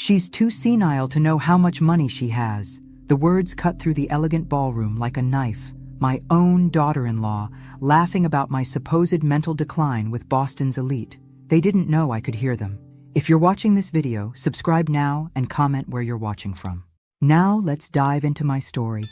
She's too senile to know how much money she has. The words cut through the elegant ballroom like a knife. My own daughter-in-law, laughing about my supposed mental decline with Boston's elite. They didn't know I could hear them. If you're watching this video, subscribe now and comment where you're watching from. Now let's dive into my story.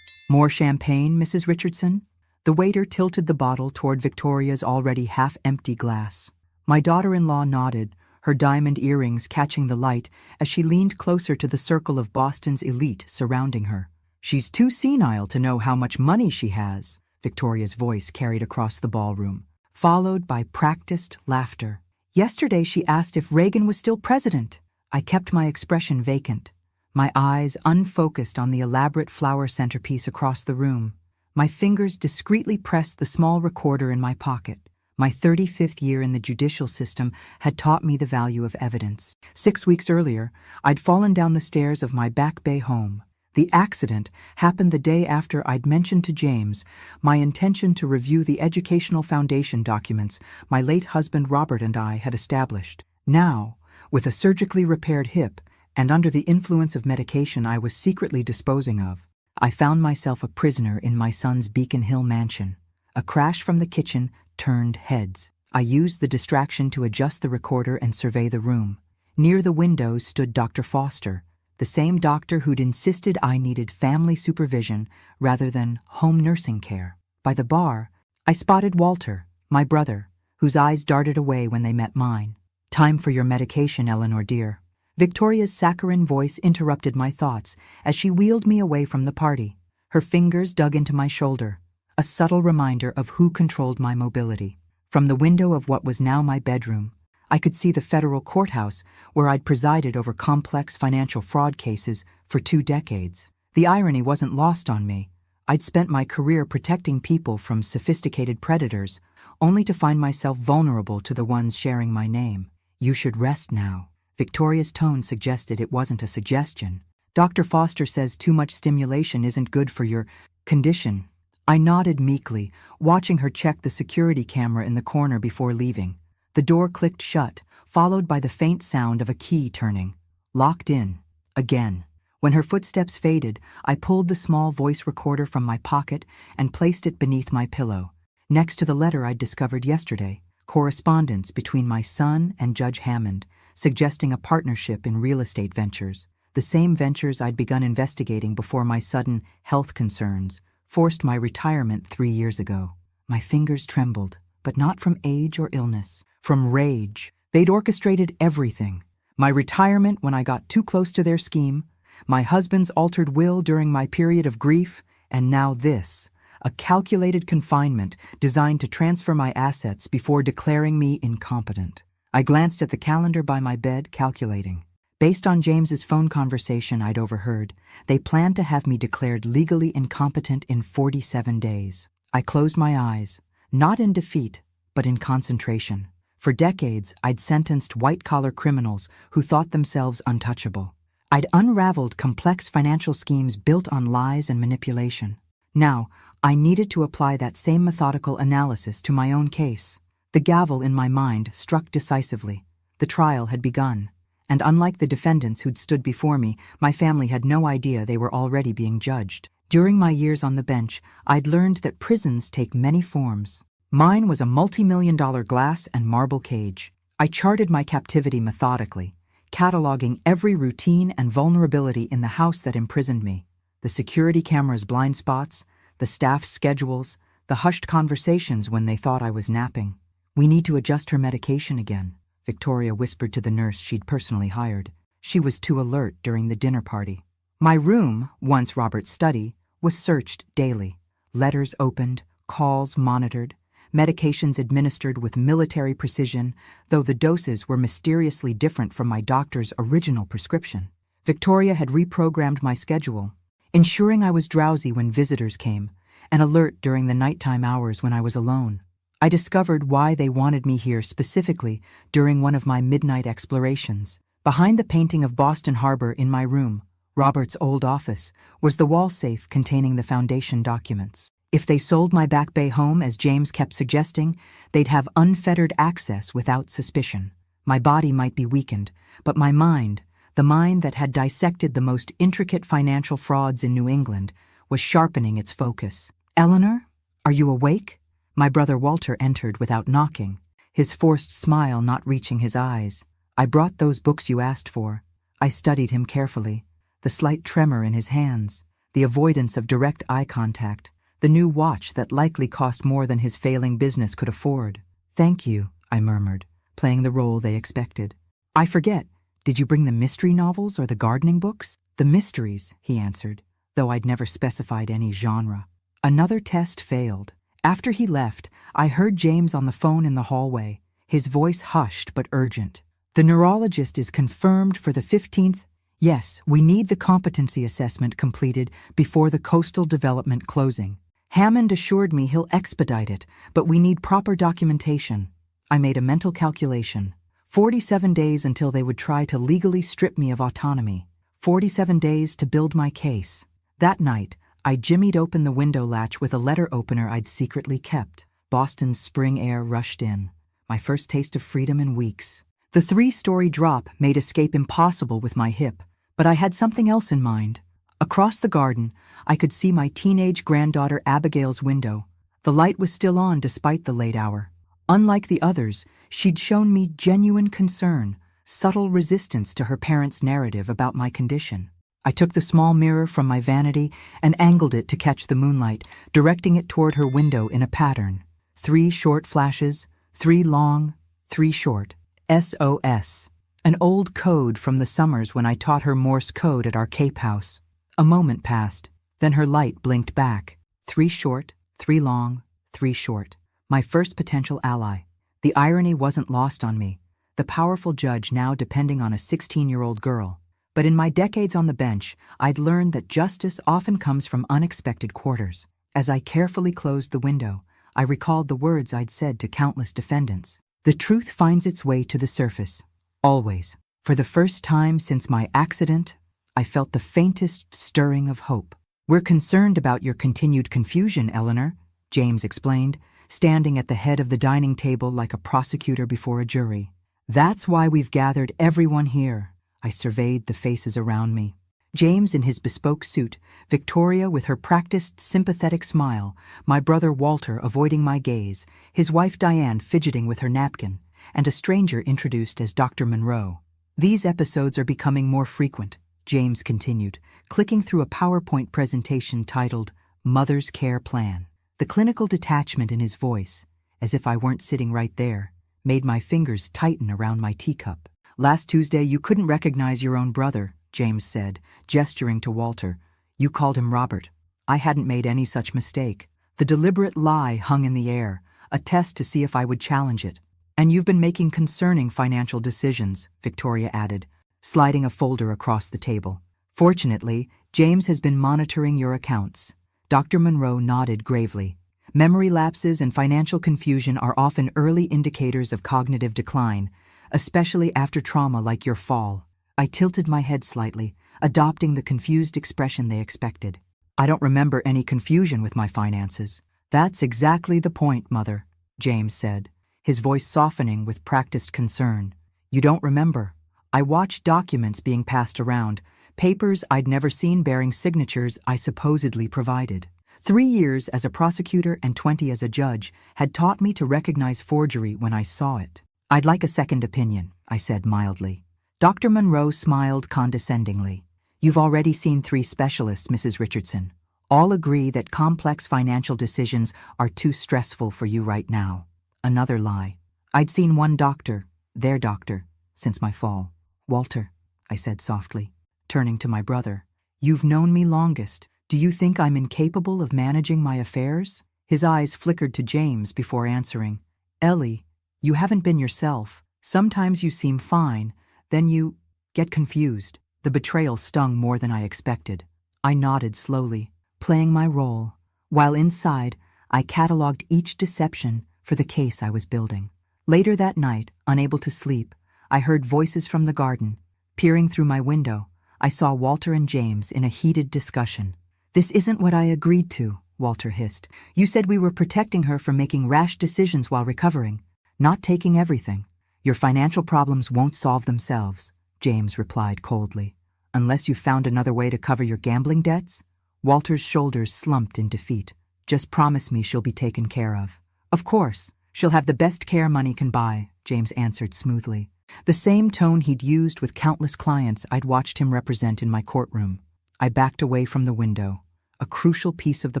More champagne, Mrs. Richardson? The waiter tilted the bottle toward Victoria's already half-empty glass. My daughter-in-law nodded, her diamond earrings catching the light as she leaned closer to the circle of Boston's elite surrounding her. She's too senile to know how much money she has, Victoria's voice carried across the ballroom, followed by practiced laughter. Yesterday she asked if Reagan was still president. I kept my expression vacant, my eyes unfocused on the elaborate flower centerpiece across the room. My fingers discreetly pressed the small recorder in my pocket. My 35th year in the judicial system had taught me the value of evidence. 6 weeks earlier, I'd fallen down the stairs of my Back Bay home. The accident happened the day after I'd mentioned to James my intention to review the educational foundation documents my late husband Robert and I had established. Now, with a surgically repaired hip and under the influence of medication I was secretly disposing of, I found myself a prisoner in my son's Beacon Hill mansion. A crash from the kitchen turned heads. I used the distraction to adjust the recorder and survey the room. Near the windows stood Dr. Foster, the same doctor who'd insisted I needed family supervision rather than home nursing care. By the bar, I spotted Walter, my brother, whose eyes darted away when they met mine. "Time for your medication, Eleanor dear." Victoria's saccharine voice interrupted my thoughts as she wheeled me away from the party. Her fingers dug into my shoulder, a subtle reminder of who controlled my mobility. From the window of what was now my bedroom, I could see the federal courthouse where I'd presided over complex financial fraud cases for 2 decades. The irony wasn't lost on me. I'd spent my career protecting people from sophisticated predators, only to find myself vulnerable to the ones sharing my name. "You should rest now." Victoria's tone suggested it wasn't a suggestion. "Dr. Foster says too much stimulation isn't good for your condition." I nodded meekly, watching her check the security camera in the corner before leaving. The door clicked shut, followed by the faint sound of a key turning. Locked in. Again. When her footsteps faded, I pulled the small voice recorder from my pocket and placed it beneath my pillow, next to the letter I'd discovered yesterday, correspondence between my son and Judge Hammond, suggesting a partnership in real estate ventures, the same ventures I'd begun investigating before my sudden health concerns forced my retirement 3 years ago. My fingers trembled, but not from age or illness. From rage. They'd orchestrated everything. My retirement when I got too close to their scheme, my husband's altered will during my period of grief, and now this, a calculated confinement designed to transfer my assets before declaring me incompetent. I glanced at the calendar by my bed, calculating. Based on James's phone conversation I'd overheard, they planned to have me declared legally incompetent in 47 days. I closed my eyes, not in defeat, but in concentration. For decades, I'd sentenced white-collar criminals who thought themselves untouchable. I'd unraveled complex financial schemes built on lies and manipulation. Now, I needed to apply that same methodical analysis to my own case. The gavel in my mind struck decisively. The trial had begun, and unlike the defendants who'd stood before me, my family had no idea they were already being judged. During my years on the bench, I'd learned that prisons take many forms. Mine was a multi-million-dollar glass and marble cage. I charted my captivity methodically, cataloging every routine and vulnerability in the house that imprisoned me. The security camera's blind spots, the staff's schedules, the hushed conversations when they thought I was napping. "We need to adjust her medication again," Victoria whispered to the nurse she'd personally hired. She was too alert during the dinner party. My room, once Robert's study, was searched daily. Letters opened, calls monitored, medications administered with military precision, though the doses were mysteriously different from my doctor's original prescription. Victoria had reprogrammed my schedule, ensuring I was drowsy when visitors came, and alert during the nighttime hours when I was alone. I discovered why they wanted me here specifically during one of my midnight explorations. Behind the painting of Boston Harbor in my room, Robert's old office, was the wall safe containing the foundation documents. If they sold my Back Bay home, as James kept suggesting, they'd have unfettered access without suspicion. My body might be weakened, but my mind, The mind that had dissected the most intricate financial frauds in New England was sharpening its focus. "Eleanor, are you awake?" My brother Walter entered without knocking, his forced smile not reaching his eyes. "I brought those books you asked for." I studied him carefully, the slight tremor in his hands, the avoidance of direct eye contact, the new watch that likely cost more than his failing business could afford. "Thank you," I murmured, playing the role they expected. "I forget, did you bring the mystery novels or the gardening books?" "The mysteries," he answered, though I'd never specified any genre. Another test failed. After he left, I heard James on the phone in the hallway, his voice hushed but urgent. "The neurologist is confirmed for the 15th. Yes, we need the competency assessment completed before the coastal development closing. Hammond assured me he'll expedite it, but we need proper documentation." I made a mental calculation. 47 days until they would try to legally strip me of autonomy. 47 days to build my case. That night, I jimmied open the window latch with a letter opener I'd secretly kept. Boston's spring air rushed in, my first taste of freedom in weeks. The 3-story drop made escape impossible with my hip, but I had something else in mind. Across the garden, I could see my teenage granddaughter Abigail's window. The light was still on despite the late hour. Unlike the others, she'd shown me genuine concern, subtle resistance to her parents' narrative about my condition. I took the small mirror from my vanity and angled it to catch the moonlight, directing it toward her window in a pattern. 3 short flashes, 3 long, 3 short. SOS. An old code from the summers when I taught her Morse code at our Cape house. A moment passed, then her light blinked back. 3 short, 3 long, 3 short. My first potential ally. The irony wasn't lost on me, the powerful judge now depending on a 16-year-old girl. But in my decades on the bench, I'd learned that justice often comes from unexpected quarters. As I carefully closed the window, I recalled the words I'd said to countless defendants. The truth finds its way to the surface. Always. For the first time since my accident, I felt the faintest stirring of hope. "We're concerned about your continued confusion, Eleanor," James explained, standing at the head of the dining table like a prosecutor before a jury. "That's why we've gathered everyone here." I surveyed the faces around me. James in his bespoke suit, Victoria with her practiced sympathetic smile, my brother Walter avoiding my gaze, his wife Diane fidgeting with her napkin, and a stranger introduced as Dr. Monroe. "These episodes are becoming more frequent," James continued, clicking through a PowerPoint presentation titled Mother's Care Plan. The clinical detachment in his voice, as if I weren't sitting right there, made my fingers tighten around my teacup. "Last Tuesday you couldn't recognize your own brother," James said, gesturing to Walter. "You called him Robert. I hadn't made any such mistake." The deliberate lie hung in the air, a test to see if I would challenge it. "And you've been making concerning financial decisions," Victoria added, sliding a folder across the table. "Fortunately, James has been monitoring your accounts." Dr. Monroe nodded gravely. "Memory lapses and financial confusion are often early indicators of cognitive decline, especially after trauma like your fall." I tilted my head slightly, adopting the confused expression they expected. "I don't remember any confusion with my finances." "That's exactly the point, Mother," James said, his voice softening with practiced concern. "You don't remember. I watched documents being passed around, papers I'd never seen bearing signatures I supposedly provided. 3 years as a prosecutor and 20 as a judge had taught me to recognize forgery when I saw it." "I'd like a second opinion," I said mildly. Dr. Monroe smiled condescendingly. "You've already seen 3 specialists, Mrs. Richardson. All agree that complex financial decisions are too stressful for you right now." Another lie. "I'd seen 1 doctor, their doctor, since my fall." "Walter," I said softly, turning to my brother. "You've known me longest. Do you think I'm incapable of managing my affairs?" His eyes flickered to James before answering. "Ellie, you haven't been yourself. Sometimes you seem fine, then you get confused." The betrayal stung more than I expected. I nodded slowly, playing my role, while inside I cataloged each deception for the case I was building. Later that night, unable to sleep, I heard voices from the garden. Peering through my window, I saw Walter and James in a heated discussion. "This isn't what I agreed to," Walter hissed. "You said we were protecting her from making rash decisions while recovering, not taking everything. Your financial problems won't solve themselves," James replied coldly. Unless you found another way to cover your gambling debts? Walter's shoulders slumped in defeat. Just promise me she'll be taken care of. Of course, she'll have the best care money can buy, James answered smoothly. The same tone he'd used with countless clients I'd watched him represent in my courtroom. I backed away from the window, a crucial piece of the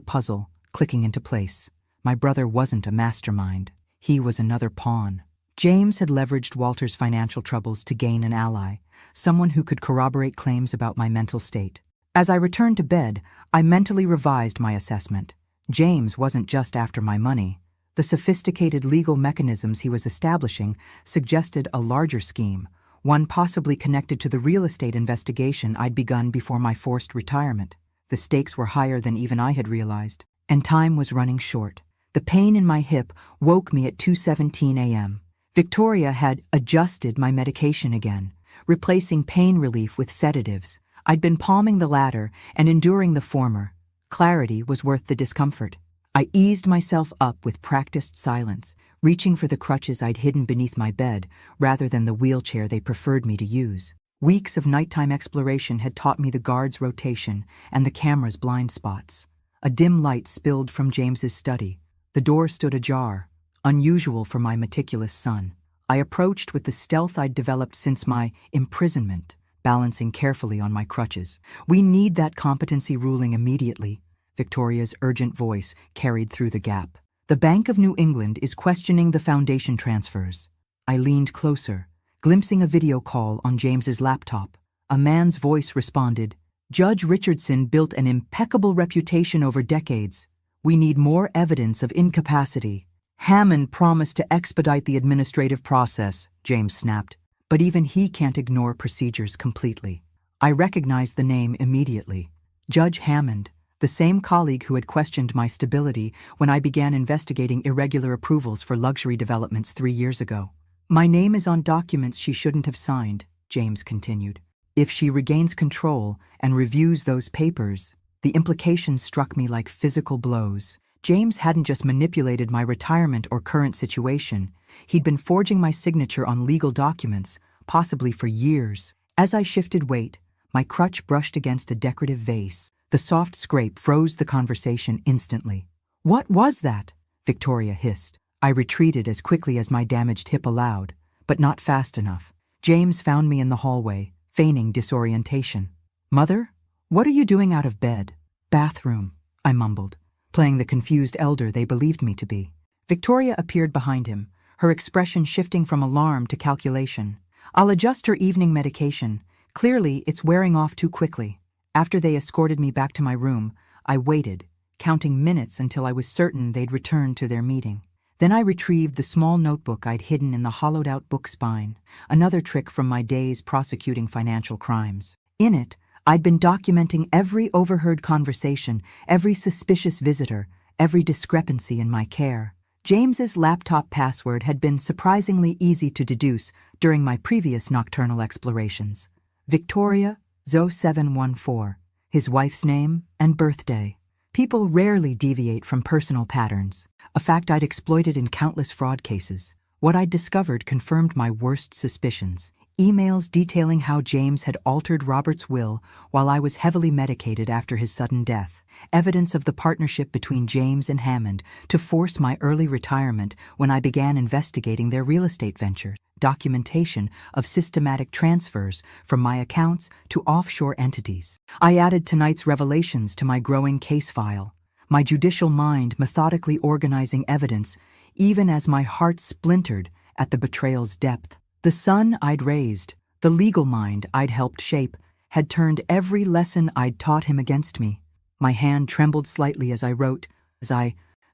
puzzle clicking into place. My brother wasn't a mastermind. He was another pawn. James had leveraged Walter's financial troubles to gain an ally, someone who could corroborate claims about my mental state. As I returned to bed, I mentally revised my assessment. James wasn't just after my money. The sophisticated legal mechanisms he was establishing suggested a larger scheme, one possibly connected to the real estate investigation I'd begun before my forced retirement. The stakes were higher than even I had realized, and time was running short. The pain in my hip woke me at 2:17 a.m. Victoria had adjusted my medication again, replacing pain relief with sedatives. I'd been palming the latter and enduring the former. Clarity was worth the discomfort. I eased myself up with practiced silence, reaching for the crutches I'd hidden beneath my bed rather than the wheelchair they preferred me to use. Weeks of nighttime exploration had taught me the guard's rotation and the camera's blind spots. A dim light spilled from James's study. The door stood ajar, unusual for my meticulous son. I approached with the stealth I'd developed since my imprisonment, balancing carefully on my crutches. "We need that competency ruling immediately," Victoria's urgent voice carried through the gap. "The Bank of New England is questioning the foundation transfers." I leaned closer, glimpsing a video call on James's laptop. A man's voice responded, "Judge Richardson built an impeccable reputation over decades. We need more evidence of incapacity." "Hammond promised to expedite the administrative process," James snapped. "But even he can't ignore procedures completely." I recognized the name immediately. Judge Hammond, the same colleague who had questioned my stability when I began investigating irregular approvals for luxury developments 3 years ago. "My name is on documents she shouldn't have signed," James continued. "If she regains control and reviews those papers," the implications struck me like physical blows. James hadn't just manipulated my retirement or current situation. He'd been forging my signature on legal documents, possibly for years. As I shifted weight, my crutch brushed against a decorative vase. The soft scrape froze the conversation instantly. "What was that?" Victoria hissed. I retreated as quickly as my damaged hip allowed, but not fast enough. James found me in the hallway, feigning disorientation. "Mother, what are you doing out of bed?" "Bathroom," I mumbled, playing the confused elder they believed me to be. Victoria appeared behind him, her expression shifting from alarm to calculation. "I'll adjust her evening medication. Clearly, it's wearing off too quickly." After they escorted me back to my room, I waited, counting minutes until I was certain they'd returned to their meeting. Then I retrieved the small notebook I'd hidden in the hollowed-out book spine, another trick from my days prosecuting financial crimes. In it, I'd been documenting every overheard conversation, every suspicious visitor, every discrepancy in my care. James's laptop password had been surprisingly easy to deduce during my previous nocturnal explorations. Victoria 0714, his wife's name and birthday. People rarely deviate from personal patterns, a fact I'd exploited in countless fraud cases. What I'd discovered confirmed my worst suspicions. Emails detailing how James had altered Robert's will while I was heavily medicated after his sudden death. Evidence of the partnership between James and Hammond to force my early retirement when I began investigating their real estate venture. Documentation of systematic transfers from my accounts to offshore entities. I added tonight's revelations to my growing case file, my judicial mind methodically organizing evidence even as my heart splintered at the betrayal's depth. The son I'd raised, the legal mind I'd helped shape, had turned every lesson I'd taught him against me. My hand trembled slightly as I wrote,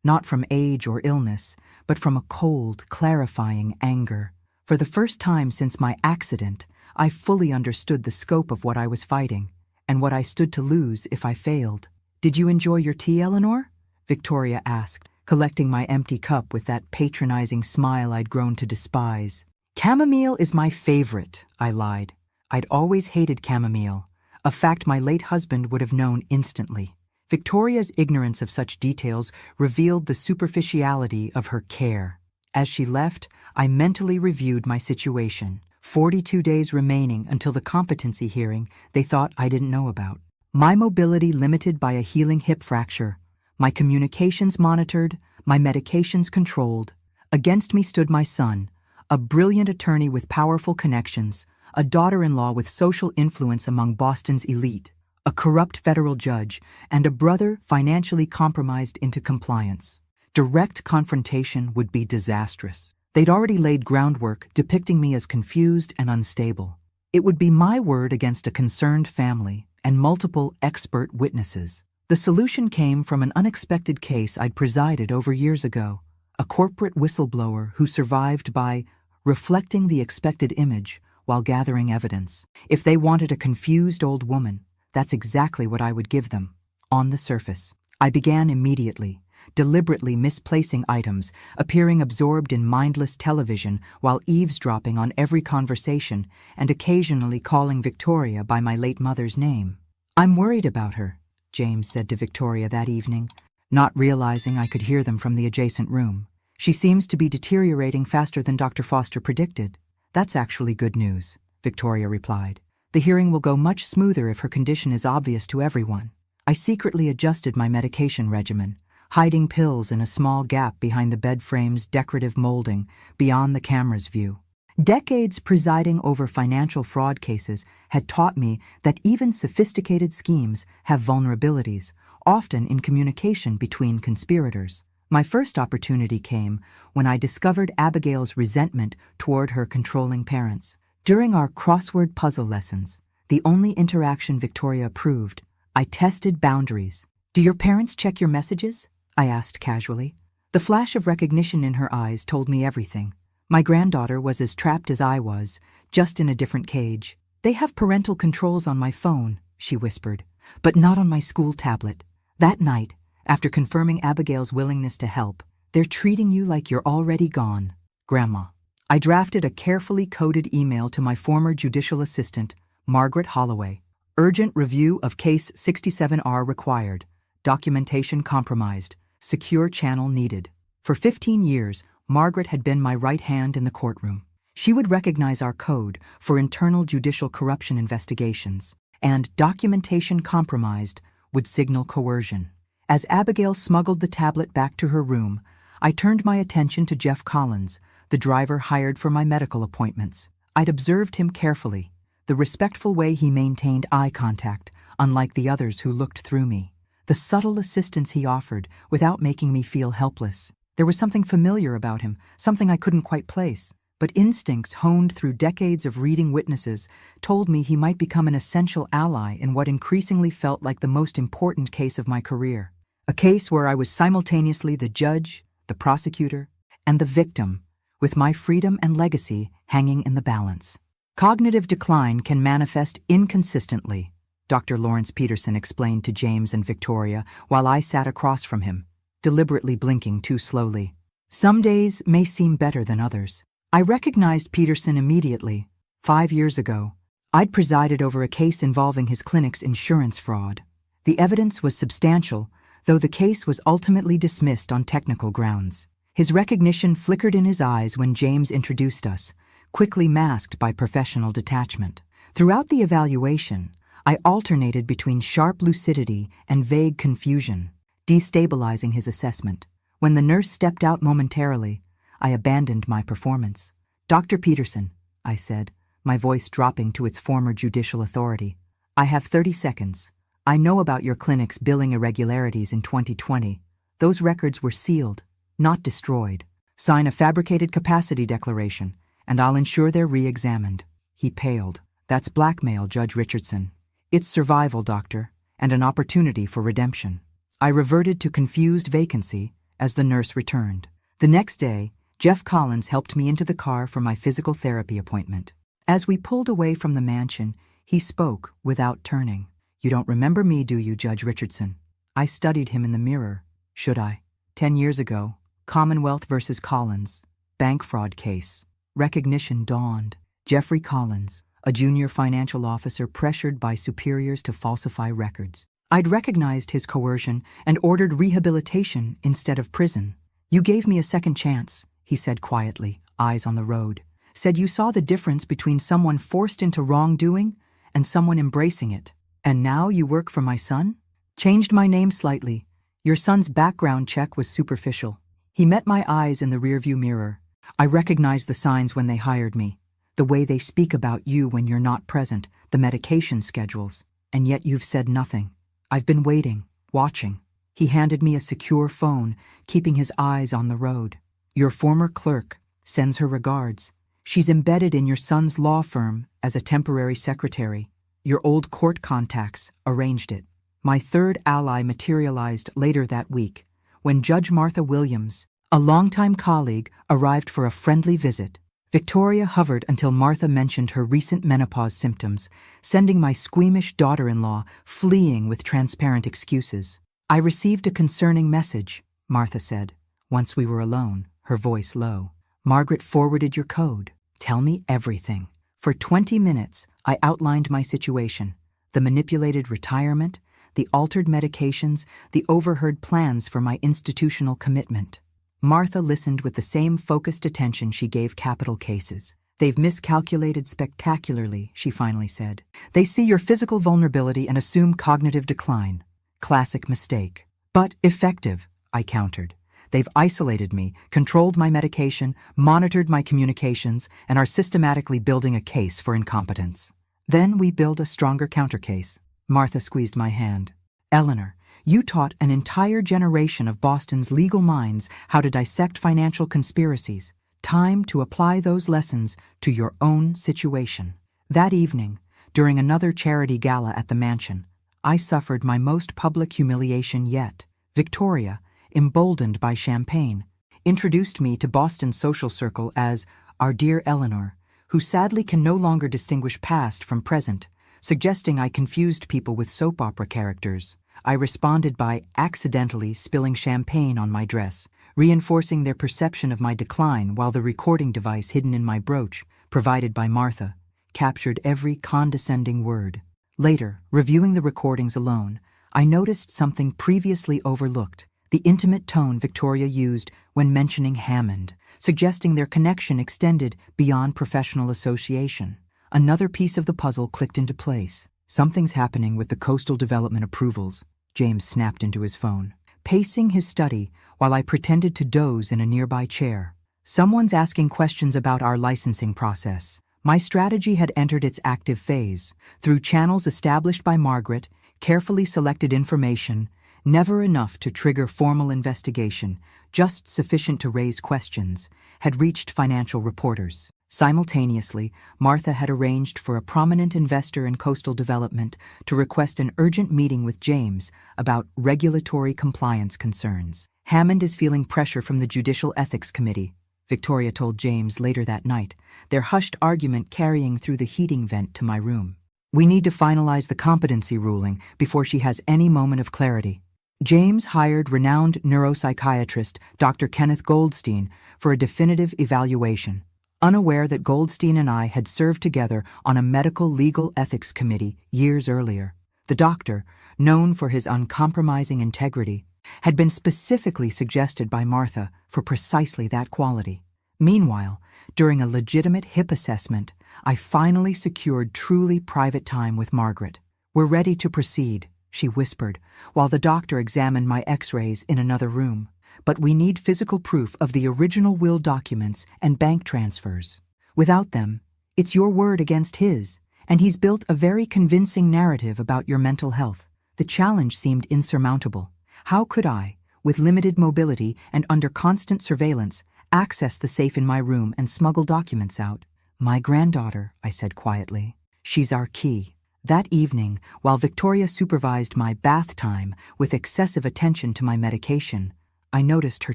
not from age or illness, but from a cold, clarifying anger. For the first time since my accident, I fully understood the scope of what I was fighting, and what I stood to lose if I failed. "Did you enjoy your tea, Eleanor?" Victoria asked, collecting my empty cup with that patronizing smile I'd grown to despise. "Chamomile is my favorite," I lied. I'd always hated chamomile, a fact my late husband would have known instantly. Victoria's ignorance of such details revealed the superficiality of her care. As she left, I mentally reviewed my situation. 42 days remaining until the competency hearing they thought I didn't know about. My mobility limited by a healing hip fracture, my communications monitored, my medications controlled. Against me stood my son, a brilliant attorney with powerful connections, a daughter-in-law with social influence among Boston's elite, a corrupt federal judge, and a brother financially compromised into compliance. Direct confrontation would be disastrous. They'd already laid groundwork depicting me as confused and unstable. It would be my word against a concerned family and multiple expert witnesses. The solution came from an unexpected case I'd presided over years ago, a corporate whistleblower who survived by reflecting the expected image while gathering evidence. If they wanted a confused old woman, that's exactly what I would give them. On the surface, I began immediately, deliberately misplacing items, appearing absorbed in mindless television while eavesdropping on every conversation and occasionally calling Victoria by my late mother's name. "I'm worried about her," James said to Victoria that evening, not realizing I could hear them from the adjacent room. "She seems to be deteriorating faster than Dr. Foster predicted." "That's actually good news," Victoria replied. "The hearing will go much smoother if her condition is obvious to everyone." I secretly adjusted my medication regimen, hiding pills in a small gap behind the bed frame's decorative molding beyond the camera's view. Decades presiding over financial fraud cases had taught me that even sophisticated schemes have vulnerabilities, often in communication between conspirators. My first opportunity came when I discovered Abigail's resentment toward her controlling parents. During our crossword puzzle lessons, the only interaction Victoria approved, I tested boundaries. "Do your parents check your messages?" I asked casually. The flash of recognition in her eyes told me everything. My granddaughter was as trapped as I was, just in a different cage. "They have parental controls on my phone," she whispered, "but not on my school tablet." That night, after confirming Abigail's willingness to help, "They're treating you like you're already gone, Grandma." I drafted a carefully coded email to my former judicial assistant, Margaret Holloway. "Urgent review of Case 67R required. Documentation compromised. Secure channel needed." For 15 years, Margaret had been my right hand in the courtroom. She would recognize our code for internal judicial corruption investigations, and documentation compromised would signal coercion. As Abigail smuggled the tablet back to her room, I turned my attention to Jeff Collins, the driver hired for my medical appointments. I'd observed him carefully, the respectful way he maintained eye contact, unlike the others who looked through me, the subtle assistance he offered without making me feel helpless. There was something familiar about him, something I couldn't quite place, but instincts honed through decades of reading witnesses told me he might become an essential ally in what increasingly felt like the most important case of my career. A case where I was simultaneously the judge, the prosecutor, and the victim, with my freedom and legacy hanging in the balance. "Cognitive decline can manifest inconsistently," Dr. Lawrence Peterson explained to James and Victoria while I sat across from him, deliberately blinking too slowly. "Some days may seem better than others." I recognized Peterson immediately. 5 years ago, I'd presided over a case involving his clinic's insurance fraud. The evidence was substantial, though the case was ultimately dismissed on technical grounds. His recognition flickered in his eyes when James introduced us, quickly masked by professional detachment. Throughout the evaluation, I alternated between sharp lucidity and vague confusion, destabilizing his assessment. When the nurse stepped out momentarily, I abandoned my performance. "Dr. Peterson," I said, my voice dropping to its former judicial authority, "I have 30 seconds. I know about your clinic's billing irregularities in 2020. Those records were sealed, not destroyed. Sign a fabricated capacity declaration, and I'll ensure they're re-examined." He paled. "That's blackmail, Judge Richardson. It's survival, doctor, and an opportunity for redemption." I reverted to confused vacancy as the nurse returned. The next day, Jeff Collins helped me into the car for my physical therapy appointment. As we pulled away from the mansion, he spoke without turning. "You don't remember me, do you, Judge Richardson?" I studied him in the mirror. Should I? 10 years ago, Commonwealth versus Collins, bank fraud case. Recognition dawned. Jeffrey Collins, a junior financial officer pressured by superiors to falsify records. I'd recognized his coercion and ordered rehabilitation instead of prison. "You gave me a second chance," he said quietly, eyes on the road. said you saw the difference between someone forced into wrongdoing and someone embracing it. And now you work for my son? Changed my name slightly. Your son's background check was superficial. He met my eyes in the rearview mirror. I recognized the signs when they hired me. The way they speak about you when you're not present, the medication schedules. And yet you've said nothing. I've been waiting, watching. He handed me a secure phone, keeping his eyes on the road. Your former clerk sends her regards. She's embedded in your son's law firm as a temporary secretary. Your old court contacts arranged it. My third ally materialized later that week, when Judge Martha Williams, a longtime colleague, arrived for a friendly visit. Victoria hovered until Martha mentioned her recent menopause symptoms, sending my squeamish daughter-in-law fleeing with transparent excuses. I received a concerning message, Martha said, once we were alone, her voice low. Margaret forwarded your code. Tell me everything. For 20 minutes, I outlined my situation, the manipulated retirement, the altered medications, the overheard plans for my institutional commitment. Martha listened with the same focused attention she gave capital cases. They've miscalculated spectacularly, she finally said. They see your physical vulnerability and assume cognitive decline. Classic mistake. But effective, I countered. They've isolated me, controlled my medication, monitored my communications, and are systematically building a case for incompetence. Then we build a stronger countercase. Martha squeezed my hand. Eleanor, you taught an entire generation of Boston's legal minds how to dissect financial conspiracies. Time to apply those lessons to your own situation. That evening, during another charity gala at the mansion, I suffered my most public humiliation yet. Victoria, emboldened by champagne, introduced me to Boston's social circle as our dear Eleanor, who sadly can no longer distinguish past from present, suggesting I confused people with soap opera characters. I responded by accidentally spilling champagne on my dress, reinforcing their perception of my decline while the recording device hidden in my brooch, provided by Martha, captured every condescending word. Later, reviewing the recordings alone, I noticed something previously overlooked, the intimate tone Victoria used when mentioning Hammond, suggesting their connection extended beyond professional association. Another piece of the puzzle clicked into place. Something's happening with the coastal development approvals, James snapped into his phone, pacing his study while I pretended to doze in a nearby chair. Someone's asking questions about our licensing process. My strategy had entered its active phase. Through channels established by Margaret, carefully selected information, never enough to trigger formal investigation, just sufficient to raise questions, had reached financial reporters. Simultaneously, Martha had arranged for a prominent investor in coastal development to request an urgent meeting with James about regulatory compliance concerns. Hammond is feeling pressure from the Judicial Ethics Committee, Victoria told James later that night, their hushed argument carrying through the heating vent to my room. We need to finalize the competency ruling before she has any moment of clarity. James hired renowned neuropsychiatrist Dr. Kenneth Goldstein for a definitive evaluation, unaware that Goldstein and I had served together on a medical legal ethics committee years earlier. The doctor, known for his uncompromising integrity, had been specifically suggested by Martha for precisely that quality. Meanwhile, during a legitimate hip assessment, I finally secured truly private time with Margaret. We're ready to proceed, she whispered, while the doctor examined my x-rays in another room. But we need physical proof of the original will documents and bank transfers. Without them, it's your word against his, and he's built a very convincing narrative about your mental health. The challenge seemed insurmountable. How could I, with limited mobility and under constant surveillance, access the safe in my room and smuggle documents out? My granddaughter, I said quietly. She's our key. That evening, while Victoria supervised my bath time with excessive attention to my medication, I noticed her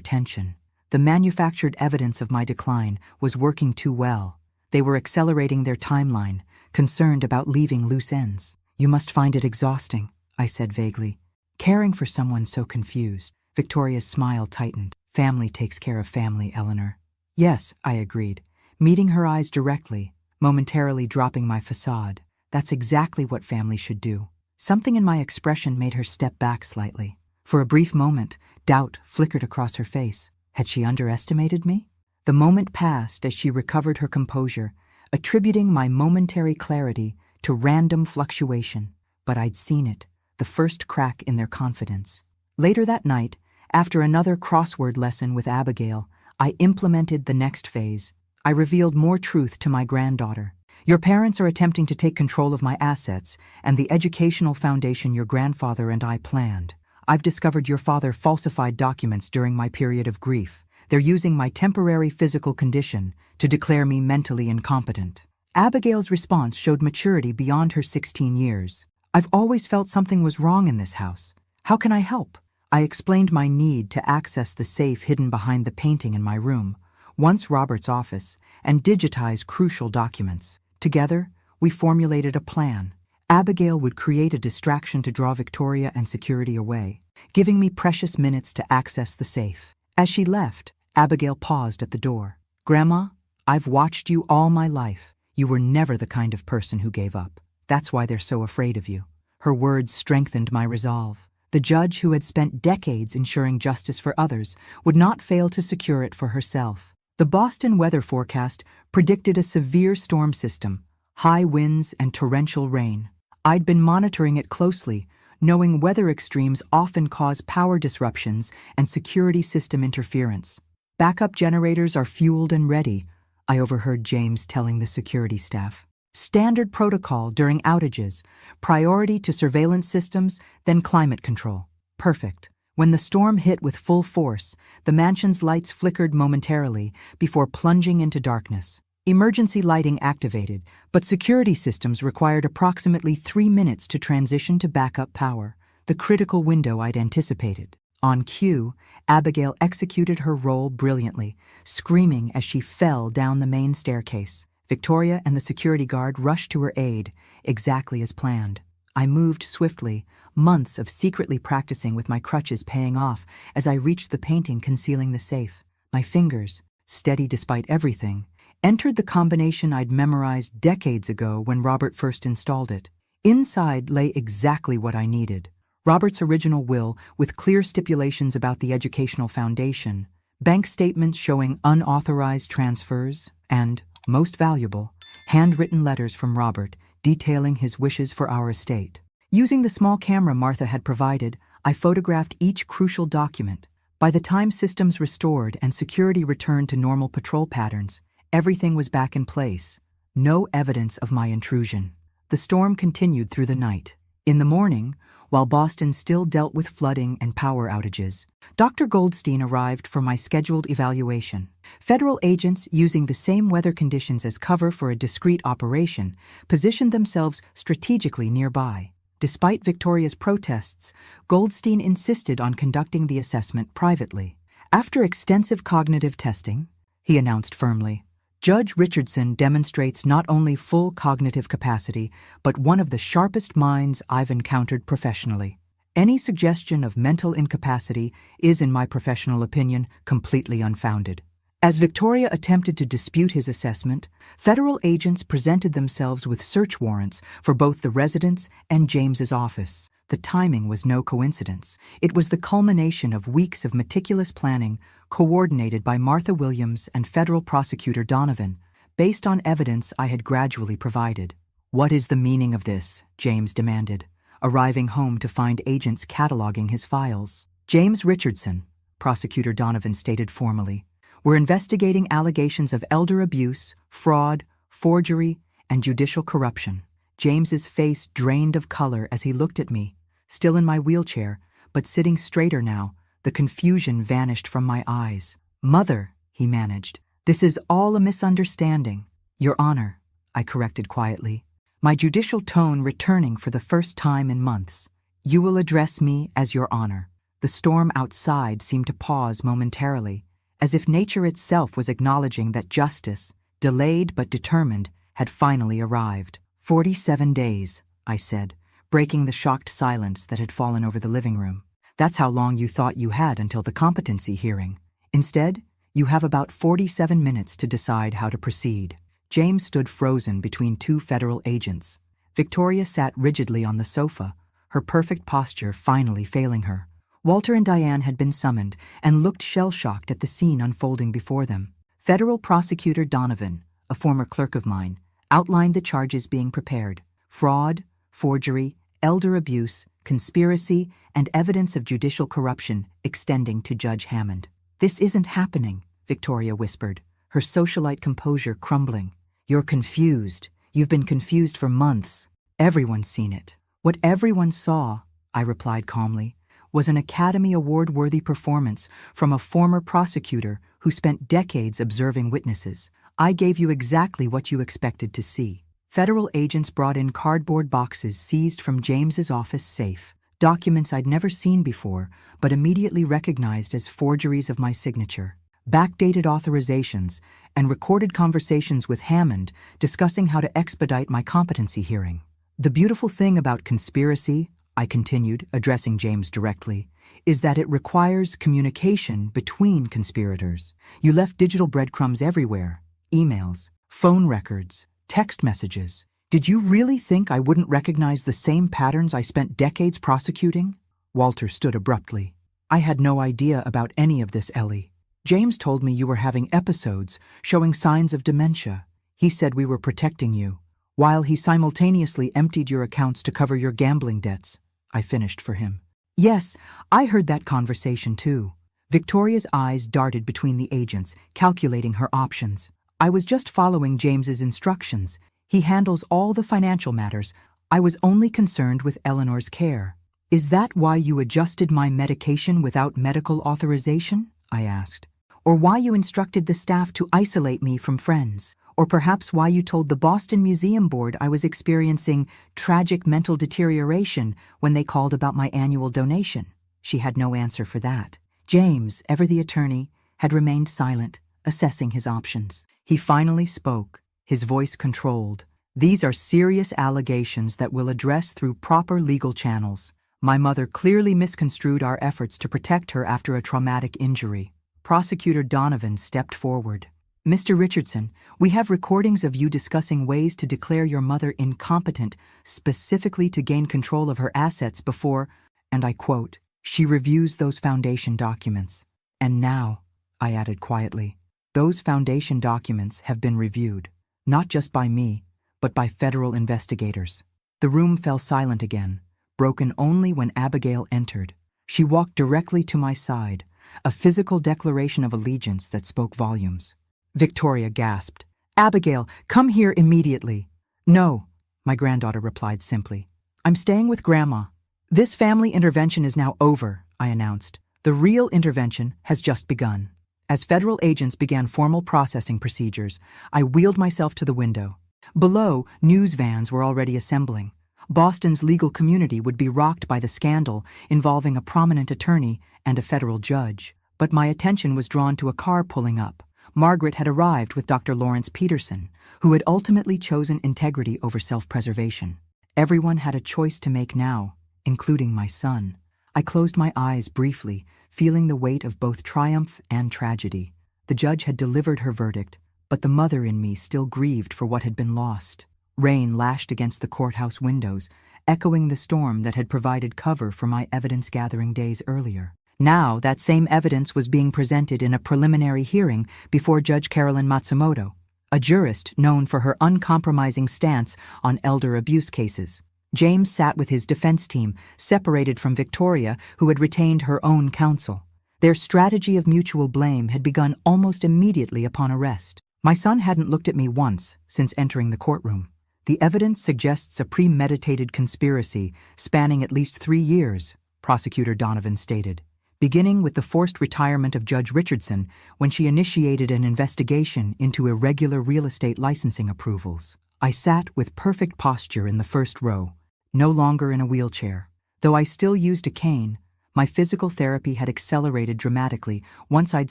tension. The manufactured evidence of my decline was working too well. They were accelerating their timeline, concerned about leaving loose ends. You must find it exhausting, I said vaguely. Caring for someone so confused. Victoria's smile tightened. Family takes care of family, Eleanor. Yes, I agreed, meeting her eyes directly, momentarily dropping my facade. That's exactly what family should do. Something in my expression made her step back slightly. For a brief moment, doubt flickered across her face. Had she underestimated me? The moment passed as she recovered her composure, attributing my momentary clarity to random fluctuation. But I'd seen it, the first crack in their confidence. Later that night, after another crossword lesson with Abigail, I implemented the next phase. I revealed more truth to my granddaughter. Your parents are attempting to take control of my assets and the educational foundation your grandfather and I planned. I've discovered your father falsified documents during my period of grief. They're using my temporary physical condition to declare me mentally incompetent. Abigail's response showed maturity beyond her 16 years. I've always felt something was wrong in this house. How can I help? I explained my need to access the safe hidden behind the painting in my room, once Robert's office, and digitize crucial documents. Together, we formulated a plan. Abigail would create a distraction to draw Victoria and security away, giving me precious minutes to access the safe. As she left, Abigail paused at the door. "Grandma, I've watched you all my life. You were never the kind of person who gave up. That's why they're so afraid of you." Her words strengthened my resolve. The judge, who had spent decades ensuring justice for others, would not fail to secure it for herself. The Boston weather forecast predicted a severe storm system, high winds and torrential rain. I'd been monitoring it closely, knowing weather extremes often cause power disruptions and security system interference. "Backup generators are fueled and ready," I overheard James telling the security staff. "Standard protocol during outages, priority to surveillance systems, then climate control." Perfect. When the storm hit with full force, the mansion's lights flickered momentarily before plunging into darkness. Emergency lighting activated, but security systems required approximately 3 minutes to transition to backup power, the critical window I'd anticipated. On cue, Abigail executed her role brilliantly, screaming as she fell down the main staircase. Victoria and the security guard rushed to her aid, exactly as planned. I moved swiftly, months of secretly practicing with my crutches paying off as I reached the painting concealing the safe. My fingers, steady despite everything, entered the combination I'd memorized decades ago when Robert first installed it. Inside lay exactly what I needed. Robert's original will, with clear stipulations about the educational foundation, bank statements showing unauthorized transfers, and, most valuable, handwritten letters from Robert detailing his wishes for our estate. Using the small camera Martha had provided, I photographed each crucial document. By the time systems restored and security returned to normal patrol patterns, everything was back in place. No evidence of my intrusion. The storm continued through the night. In the morning, while Boston still dealt with flooding and power outages, Dr. Goldstein arrived for my scheduled evaluation. Federal agents, using the same weather conditions as cover for a discrete operation, positioned themselves strategically nearby. Despite Victoria's protests, Goldstein insisted on conducting the assessment privately. "After extensive cognitive testing," he announced firmly, "Judge Richardson demonstrates not only full cognitive capacity, but one of the sharpest minds I've encountered professionally. Any suggestion of mental incapacity is, in my professional opinion, completely unfounded." As Victoria attempted to dispute his assessment, federal agents presented themselves with search warrants for both the residence and James's office. The timing was no coincidence. It was the culmination of weeks of meticulous planning, coordinated by Martha Williams and federal prosecutor Donovan, based on evidence I had gradually provided. "What is the meaning of this?" James demanded, arriving home to find agents cataloging his files. "James Richardson," Prosecutor Donovan stated formally, "we're investigating allegations of elder abuse, fraud, forgery, and judicial corruption." James's face drained of color as he looked at me, still in my wheelchair, but sitting straighter now. The confusion vanished from my eyes. "Mother," he managed, "this is all a misunderstanding." "Your Honor," I corrected quietly, my judicial tone returning for the first time in months. "You will address me as Your Honor." The storm outside seemed to pause momentarily, as if nature itself was acknowledging that justice, delayed but determined, had finally arrived. 47 days, I said, breaking the shocked silence that had fallen over the living room. "That's how long you thought you had until the competency hearing. Instead, you have about 47 minutes to decide how to proceed." James stood frozen between two federal agents. Victoria sat rigidly on the sofa, her perfect posture finally failing her. Walter and Diane had been summoned and looked shell-shocked at the scene unfolding before them. Federal Prosecutor Donovan, a former clerk of mine, outlined the charges being prepared: fraud, forgery, elder abuse, conspiracy, and evidence of judicial corruption extending to Judge Hammond. "This isn't happening," Victoria whispered, her socialite composure crumbling. "You're confused. You've been confused for months. Everyone's seen it." "What everyone saw," I replied calmly, "was an Academy Award-worthy performance from a former prosecutor who spent decades observing witnesses. I gave you exactly what you expected to see." Federal agents brought in cardboard boxes seized from James's office safe, documents I'd never seen before, but immediately recognized as forgeries of my signature, backdated authorizations, and recorded conversations with Hammond discussing how to expedite my competency hearing. "The beautiful thing about conspiracy," I continued, addressing James directly, "is that it requires communication between conspirators. You left digital breadcrumbs everywhere: emails, phone records, text messages. Did you really think I wouldn't recognize the same patterns I spent decades prosecuting?" Walter stood abruptly. "I had no idea about any of this, Ellie. James told me you were having episodes showing signs of dementia. He said we were protecting you, while he simultaneously emptied your accounts to cover your gambling debts," I finished for him. "Yes, I heard that conversation too." Victoria's eyes darted between the agents, calculating her options. "I was just following James's instructions. He handles all the financial matters. I was only concerned with Eleanor's care." "Is that why you adjusted my medication without medical authorization?" I asked. "Or why you instructed the staff to isolate me from friends? Or perhaps why you told the Boston Museum Board I was experiencing tragic mental deterioration when they called about my annual donation?" She had no answer for that. James, ever the attorney, had remained silent, assessing his options. He finally spoke, his voice controlled. "These are serious allegations that we'll address through proper legal channels. My mother clearly misconstrued our efforts to protect her after a traumatic injury." Prosecutor Donovan stepped forward. "Mr. Richardson, we have recordings of you discussing ways to declare your mother incompetent, specifically to gain control of her assets before," and I quote, "she reviews those foundation documents. And now," I added quietly, "those foundation documents have been reviewed, not just by me, but by federal investigators." The room fell silent again, broken only when Abigail entered. She walked directly to my side, a physical declaration of allegiance that spoke volumes. Victoria gasped. "Abigail, come here immediately." "No," my granddaughter replied simply. "I'm staying with Grandma." "This family intervention is now over," I announced. "The real intervention has just begun." As federal agents began formal processing procedures, I wheeled myself to the window. Below, news vans were already assembling. Boston's legal community would be rocked by the scandal involving a prominent attorney and a federal judge. But my attention was drawn to a car pulling up. Margaret had arrived with Dr. Lawrence Peterson, who had ultimately chosen integrity over self-preservation. Everyone had a choice to make now, including my son. I closed my eyes briefly, feeling the weight of both triumph and tragedy. The judge had delivered her verdict, but the mother in me still grieved for what had been lost. Rain lashed against the courthouse windows, echoing the storm that had provided cover for my evidence-gathering days earlier. Now, that same evidence was being presented in a preliminary hearing before Judge Carolyn Matsumoto, a jurist known for her uncompromising stance on elder abuse cases. James sat with his defense team, separated from Victoria, who had retained her own counsel. Their strategy of mutual blame had begun almost immediately upon arrest. My son hadn't looked at me once since entering the courtroom. "The evidence suggests a premeditated conspiracy spanning at least 3 years," Prosecutor Donovan stated, beginning with the forced retirement of Judge Richardson when she initiated an investigation into irregular real estate licensing approvals. I sat with perfect posture in the first row, no longer in a wheelchair. Though I still used a cane, my physical therapy had accelerated dramatically once I'd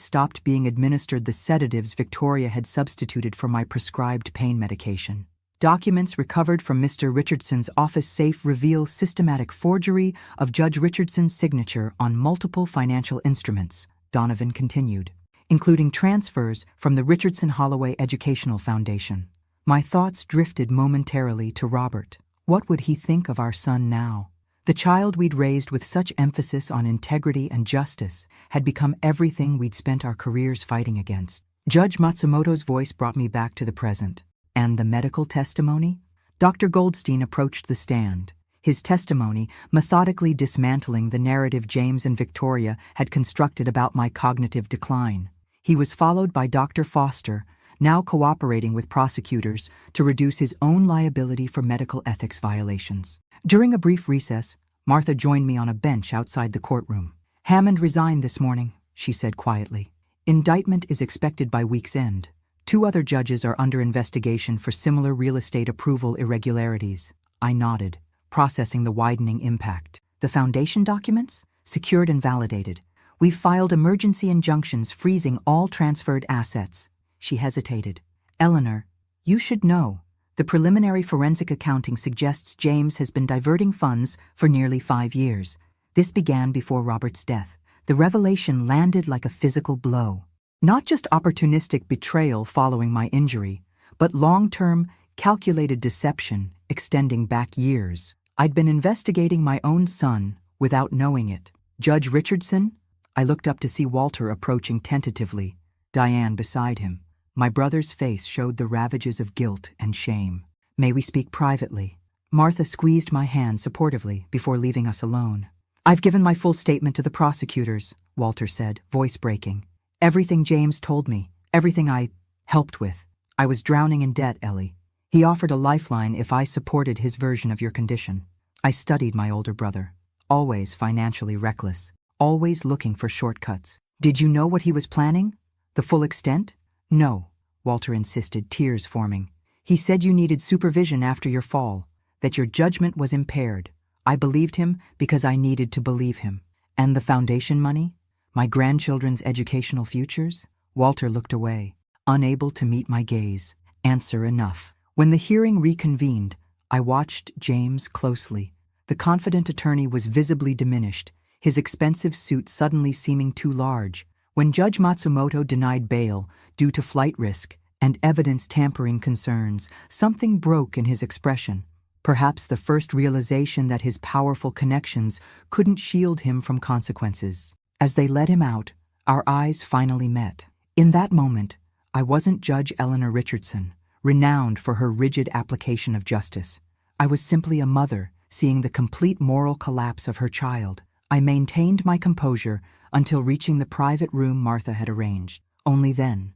stopped being administered the sedatives Victoria had substituted for my prescribed pain medication. Documents recovered from Mr. Richardson's office safe reveal systematic forgery of Judge Richardson's signature on multiple financial instruments, Donovan continued, including transfers from the Richardson Holloway Educational Foundation. My thoughts drifted momentarily to Robert. What would he think of our son now? The child we'd raised with such emphasis on integrity and justice had become everything we'd spent our careers fighting against. Judge Matsumoto's voice brought me back to the present. And the medical testimony? Dr. Goldstein approached the stand, his testimony methodically dismantling the narrative James and Victoria had constructed about my cognitive decline. He was followed by Dr. Foster, now cooperating with prosecutors to reduce his own liability for medical ethics violations. During a brief recess, Martha joined me on a bench outside the courtroom. "Hammond resigned this morning," she said quietly. "Indictment is expected by week's end. 2 other judges are under investigation for similar real estate approval irregularities." I nodded, processing the widening impact. "The foundation documents? Secured and validated. We've filed emergency injunctions freezing all transferred assets." She hesitated. "Eleanor, you should know. The preliminary forensic accounting suggests James has been diverting funds for nearly 5 years. This began before Robert's death. The revelation landed like a physical blow. Not just opportunistic betrayal following my injury, but long-term, calculated deception extending back years. I'd been investigating my own son without knowing it. Judge Richardson? I looked up to see Walter approaching tentatively, Diane beside him. My brother's face showed the ravages of guilt and shame. "May we speak privately?" Martha squeezed my hand supportively before leaving us alone. "I've given my full statement to the prosecutors," Walter said, voice breaking. "Everything James told me, everything I helped with. I was drowning in debt, Ellie. He offered a lifeline if I supported his version of your condition. I studied my older brother, always financially reckless, always looking for shortcuts. Did you know what he was planning? The full extent?" "No," Walter insisted, tears forming. "He said you needed supervision after your fall, that your judgment was impaired. I believed him because I needed to believe him. And the foundation money? My grandchildren's educational futures?" Walter looked away, unable to meet my gaze. Answer enough. When the hearing reconvened, I watched James closely. The confident attorney was visibly diminished, his expensive suit suddenly seeming too large. When Judge Matsumoto denied bail due to flight risk and evidence tampering concerns, something broke in his expression. Perhaps the first realization that his powerful connections couldn't shield him from consequences. As they led him out, our eyes finally met. In that moment, I wasn't Judge Eleanor Richardson, renowned for her rigid application of justice. I was simply a mother, seeing the complete moral collapse of her child. I maintained my composure until reaching the private room Martha had arranged. Only then,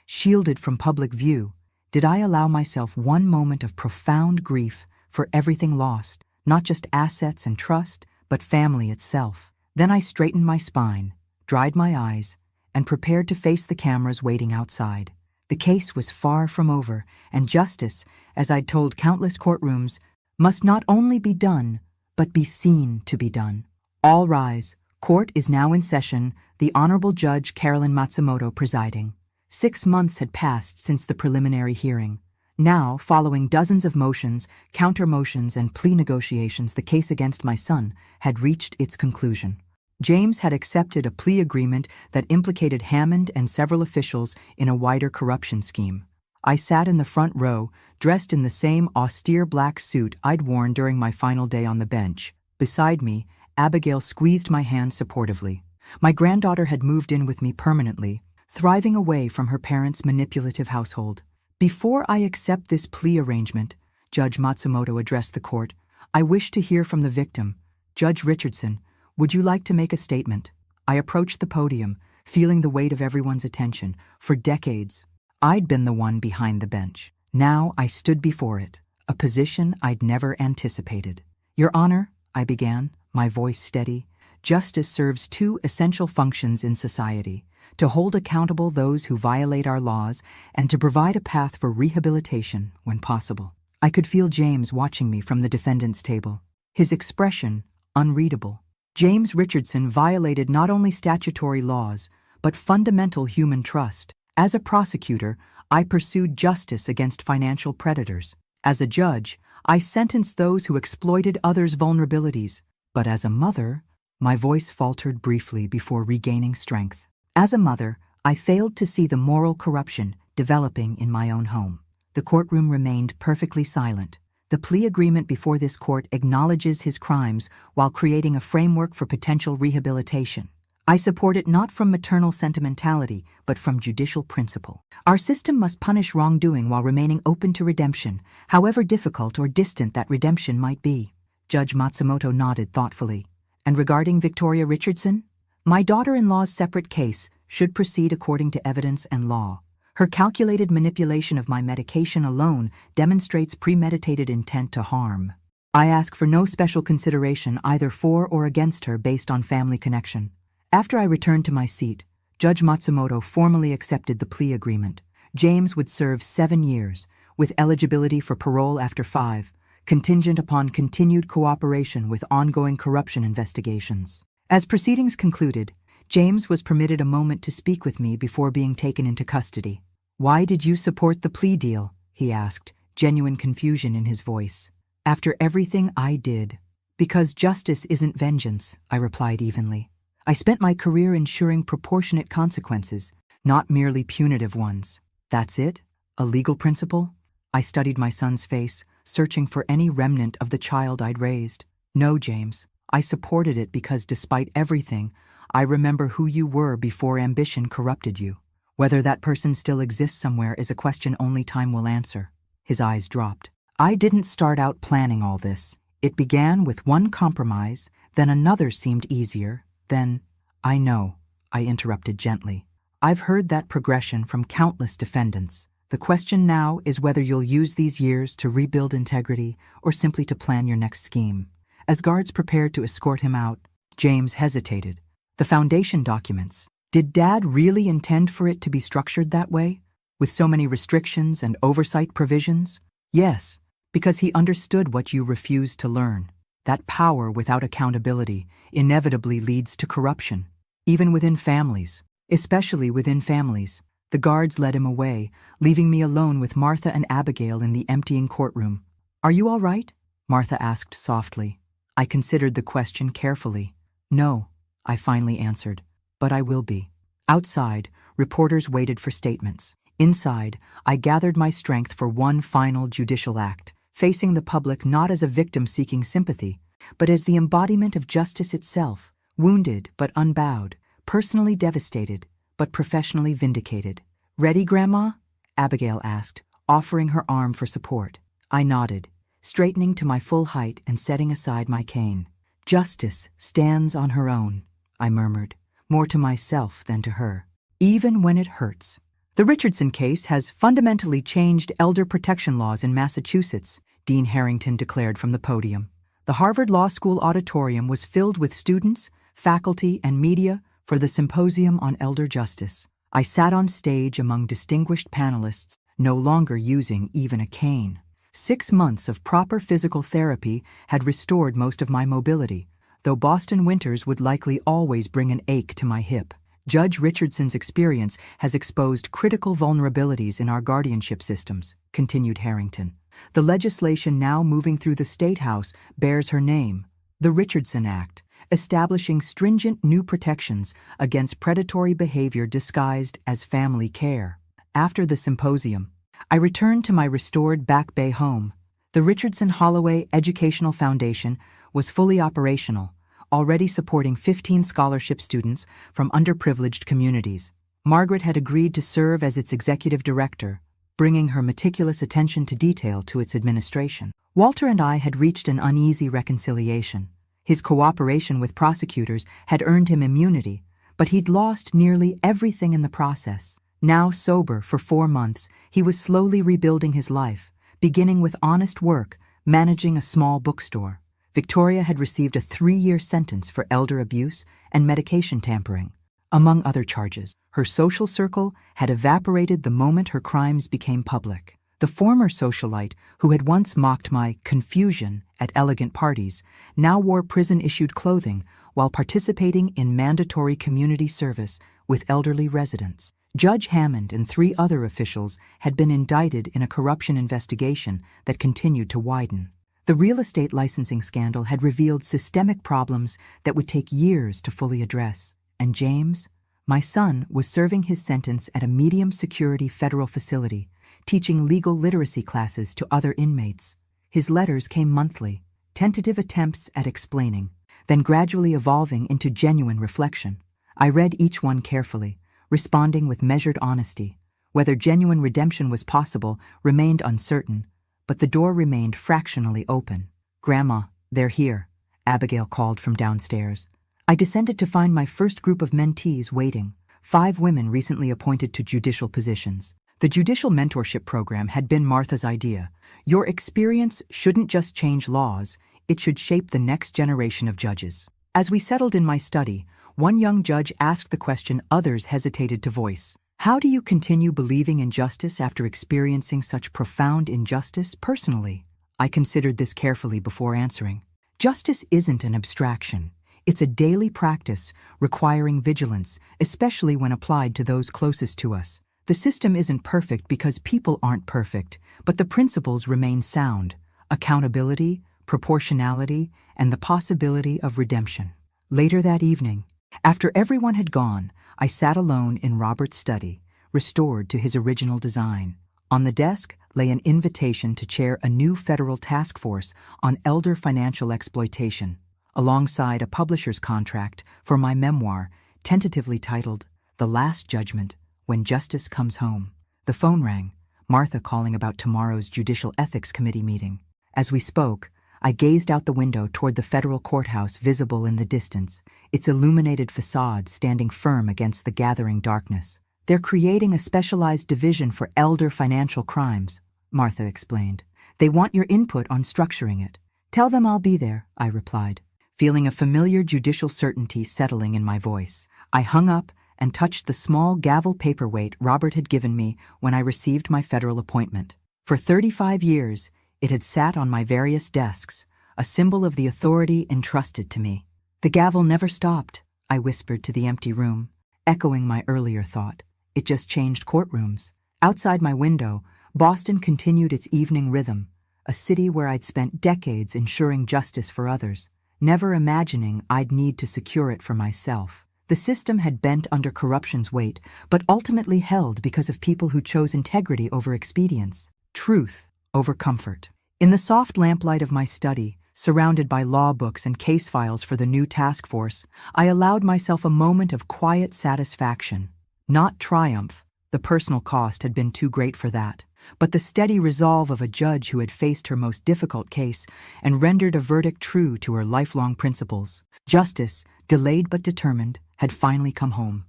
shielded from public view, did I allow myself one moment of profound grief for everything lost, not just assets and trust, but family itself. Then I straightened my spine, dried my eyes, and prepared to face the cameras waiting outside. The case was far from over, and justice, as I'd told countless courtrooms, must not only be done, but be seen to be done. All rise. Court is now in session, the Honorable Judge Carolyn Matsumoto presiding. 6 months had passed since the preliminary hearing. Now, following dozens of motions, counter-motions, and plea negotiations, the case against my son had reached its conclusion. James had accepted a plea agreement that implicated Hammond and several officials in a wider corruption scheme. I sat in the front row, dressed in the same austere black suit I'd worn during my final day on the bench. Beside me, Abigail squeezed my hand supportively. My granddaughter had moved in with me permanently, thriving away from her parents' manipulative household. "Before I accept this plea arrangement," Judge Matsumoto addressed the court, "I wish to hear from the victim. Judge Richardson, would you like to make a statement?" I approached the podium, feeling the weight of everyone's attention. For decades, I'd been the one behind the bench. Now I stood before it, a position I'd never anticipated. "Your Honor," I began, my voice steady, "justice serves 2 essential functions in society: to hold accountable those who violate our laws and to provide a path for rehabilitation when possible." I could feel James watching me from the defendant's table, his expression unreadable. James Richardson violated not only statutory laws, but fundamental human trust. As a prosecutor, I pursued justice against financial predators. As a judge, I sentenced those who exploited others' vulnerabilities. But as a mother, my voice faltered briefly before regaining strength. As a mother, I failed to see the moral corruption developing in my own home. The courtroom remained perfectly silent. The plea agreement before this court acknowledges his crimes while creating a framework for potential rehabilitation. I support it not from maternal sentimentality, but from judicial principle. Our system must punish wrongdoing while remaining open to redemption, however difficult or distant that redemption might be. Judge Matsumoto nodded thoughtfully. And regarding Victoria Richardson? My daughter-in-law's separate case should proceed according to evidence and law. Her calculated manipulation of my medication alone demonstrates premeditated intent to harm. I ask for no special consideration either for or against her based on family connection. After I returned to my seat, Judge Matsumoto formally accepted the plea agreement. James would serve 7 years, with eligibility for parole after 5, contingent upon continued cooperation with ongoing corruption investigations. As proceedings concluded, James was permitted a moment to speak with me before being taken into custody. "Why did you support the plea deal?" he asked, genuine confusion in his voice. "After everything I did." "Because justice isn't vengeance," I replied evenly. "I spent my career ensuring proportionate consequences, not merely punitive ones." "That's it? A legal principle?" I studied my son's face, searching for any remnant of the child I'd raised. "No, James. I supported it because despite everything, I remember who you were before ambition corrupted you. Whether that person still exists somewhere is a question only time will answer." His eyes dropped. "I didn't start out planning all this. It began with one compromise, then another seemed easier, then—" "I know," I interrupted gently. "I've heard that progression from countless defendants. The question now is whether you'll use these years to rebuild integrity or simply to plan your next scheme." As guards prepared to escort him out, James hesitated. "The foundation documents. Did Dad really intend for it to be structured that way? With so many restrictions and oversight provisions?" "Yes, because he understood what you refused to learn. That power without accountability inevitably leads to corruption, even within families, especially within families." The guards led him away, leaving me alone with Martha and Abigail in the emptying courtroom. "Are you all right?" Martha asked softly. I considered the question carefully. "No," I finally answered, "but I will be." Outside, reporters waited for statements. Inside, I gathered my strength for one final judicial act, facing the public not as a victim seeking sympathy, but as the embodiment of justice itself, wounded but unbowed, personally devastated, but professionally vindicated. "Ready, Grandma?" Abigail asked, offering her arm for support. I nodded, straightening to my full height and setting aside my cane. "Justice stands on her own," I murmured, more to myself than to her. "Even when it hurts." "The Richardson case has fundamentally changed elder protection laws in Massachusetts," Dean Harrington declared from the podium. The Harvard Law School auditorium was filled with students, faculty, and media for the Symposium on Elder Justice. I sat on stage among distinguished panelists, no longer using even a cane. 6 months of proper physical therapy had restored most of my mobility, though Boston winters would likely always bring an ache to my hip. "Judge Richardson's experience has exposed critical vulnerabilities in our guardianship systems," continued Harrington. "The legislation now moving through the State House bears her name, the Richardson Act, establishing stringent new protections against predatory behavior disguised as family care." After the symposium, I returned to my restored Back Bay home. The Richardson Holloway Educational Foundation was fully operational, already supporting 15 scholarship students from underprivileged communities. Margaret had agreed to serve as its executive director, bringing her meticulous attention to detail to its administration. Walter and I had reached an uneasy reconciliation. His cooperation with prosecutors had earned him immunity, but he'd lost nearly everything in the process. Now sober for 4 months, he was slowly rebuilding his life, beginning with honest work, managing a small bookstore. Victoria had received a 3-year sentence for elder abuse and medication tampering, among other charges. Her social circle had evaporated the moment her crimes became public. The former socialite, who had once mocked my confusion at elegant parties, now wore prison-issued clothing while participating in mandatory community service with elderly residents. Judge Hammond and 3 other officials had been indicted in a corruption investigation that continued to widen. The real estate licensing scandal had revealed systemic problems that would take years to fully address. And James, my son, was serving his sentence at a medium-security federal facility, teaching legal literacy classes to other inmates. His letters came monthly, tentative attempts at explaining, then gradually evolving into genuine reflection. I read each one carefully, responding with measured honesty. Whether genuine redemption was possible remained uncertain, but the door remained fractionally open. "Grandma, they're here," Abigail called from downstairs. I descended to find my first group of mentees waiting, 5 women recently appointed to judicial positions. The judicial mentorship program had been Martha's idea. Your experience shouldn't just change laws, it should shape the next generation of judges. As we settled in my study, one young judge asked the question others hesitated to voice. How do you continue believing in justice after experiencing such profound injustice personally? I considered this carefully before answering. Justice isn't an abstraction. It's a daily practice requiring vigilance, especially when applied to those closest to us. The system isn't perfect because people aren't perfect, but the principles remain sound: accountability, proportionality, and the possibility of redemption. Later that evening, after everyone had gone, I sat alone in Robert's study, restored to his original design. On the desk lay an invitation to chair a new federal task force on elder financial exploitation, alongside a publisher's contract for my memoir, tentatively titled The Last Judgment, When Justice Comes Home. The phone rang, Martha calling about tomorrow's Judicial Ethics Committee meeting. As we spoke, I gazed out the window toward the federal courthouse visible in the distance, its illuminated facade standing firm against the gathering darkness. "They're creating a specialized division for elder financial crimes," Martha explained. "They want your input on structuring it." "Tell them I'll be there," I replied, feeling a familiar judicial certainty settling in my voice. I hung up and touched the small gavel paperweight Robert had given me when I received my federal appointment. For 35 years, it had sat on my various desks, a symbol of the authority entrusted to me. "The gavel never stopped," I whispered to the empty room, echoing my earlier thought. It just changed courtrooms. Outside my window, Boston continued its evening rhythm, a city where I'd spent decades ensuring justice for others, never imagining I'd need to secure it for myself. The system had bent under corruption's weight, but ultimately held because of people who chose integrity over expedience, truth over comfort. In the soft lamplight of my study, surrounded by law books and case files for the new task force, I allowed myself a moment of quiet satisfaction. Not triumph, the personal cost had been too great for that, but the steady resolve of a judge who had faced her most difficult case and rendered a verdict true to her lifelong principles. Justice, delayed but determined, had finally come home.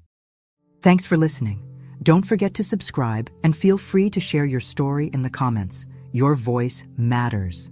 Thanks for listening. Don't forget to subscribe and feel free to share your story in the comments. Your voice matters.